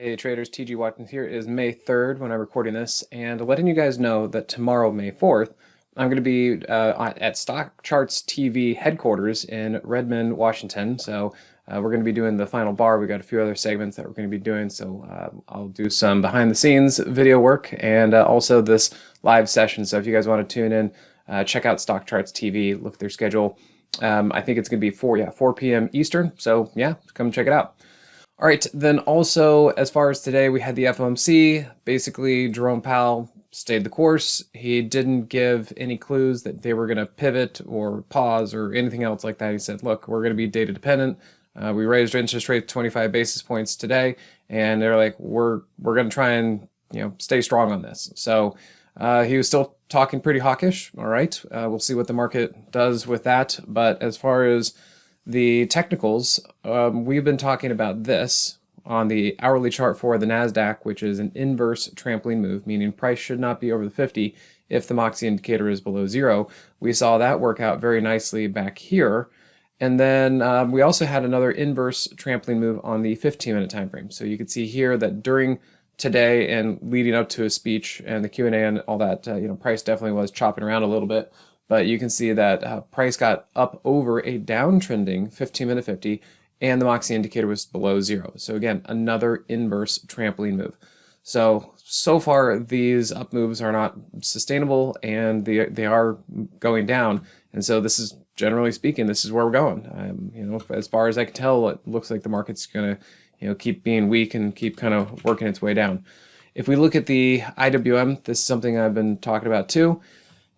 Hey traders, TG Watkins here. It is May 3rd when I'm recording this, and letting you guys know that tomorrow, May 4th, I'm going to be at Stock Charts TV headquarters in Redmond, Washington. So we're going to be doing the final bar. We got a few other segments that we're going to be doing. So I'll do some behind the scenes video work and also this live session. So if you guys want to tune in, check out Stock Charts TV, look at their schedule. I think it's going to be 4 p.m. Eastern. So yeah, come check it out. All right, then also, as far as today, we had the FOMC. Basically, Jerome Powell stayed the course. He didn't give any clues that they were going to pivot or pause or anything else like that. He said, look, we're going to be data dependent. We raised interest rate 25 basis points today, and they're like, we're going to try and stay strong on this. So he was still talking pretty hawkish. All right, we'll see what the market does with that. But as far as the technicals, we've been talking about this on the hourly chart for the NASDAQ, which is an inverse trampoline move, meaning price should not be over the 50 if the Moxie indicator is below 0. We saw that work out very nicely back here. And then we also had another inverse trampoline move on the 15-minute time frame. So you could see here that during today and leading up to a speech and the Q&A and all that, price definitely was chopping around a little bit. But you can see that price got up over a downtrending 15-minute 50, and the Moxie indicator was below 0. So again, another inverse trampoline move. So far, these up moves are not sustainable, and they are going down. And so this is, generally speaking, this is where we're going. As far as I can tell, it looks like the market's going to keep being weak and keep kind of working its way down. If we look at the IWM, this is something I've been talking about too.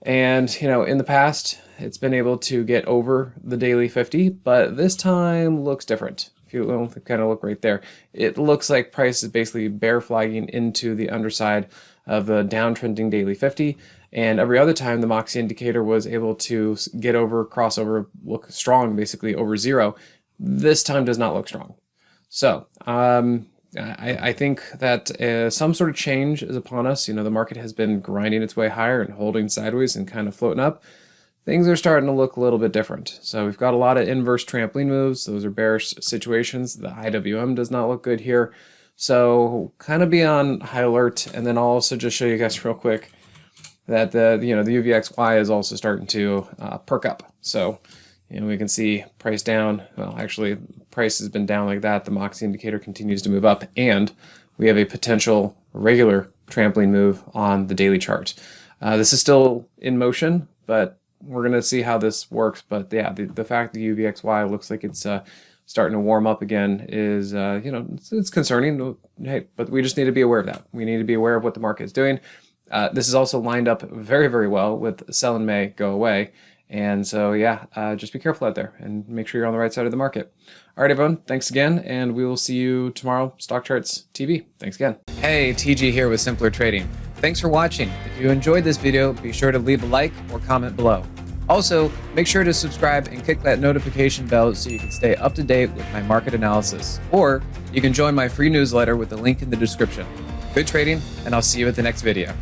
And, in the past, it's been able to get over the daily 50, but this time looks different. If you kind of look right there, it looks like price is basically bear flagging into the underside of the downtrending daily 50. And every other time, the Moxie indicator was able to get over, crossover, look strong, basically over 0. This time does not look strong. So, I think that some sort of change is upon us. The market has been grinding its way higher and holding sideways and kind of floating up. Things are starting to look a little bit different. So we've got a lot of inverse trampoline moves. Those are bearish situations. The IWM does not look good here. So kind of be on high alert. And then I'll also just show you guys real quick that the UVXY is also starting to perk up. So we can see price down. Well, actually, price has been down like that. The Moxie indicator continues to move up, and we have a potential regular trampoline move on the daily chart. This is still in motion, but we're going to see how this works. But yeah, the fact the UVXY looks like it's starting to warm up again is, it's concerning. Hey, but we just need to be aware of that. We need to be aware of what the market is doing. This is also lined up very, very well with sell in May, go away. And so, yeah, just be careful out there and make sure you're on the right side of the market. All right, everyone, thanks again, and we will see you tomorrow, Stock Charts TV. Thanks again. Hey, TG here with Simpler Trading. Thanks for watching. If you enjoyed this video, be sure to leave a like or comment below. Also, make sure to subscribe and click that notification bell so you can stay up to date with my market analysis. Or you can join my free newsletter with the link in the description. Good trading, and I'll see you at the next video.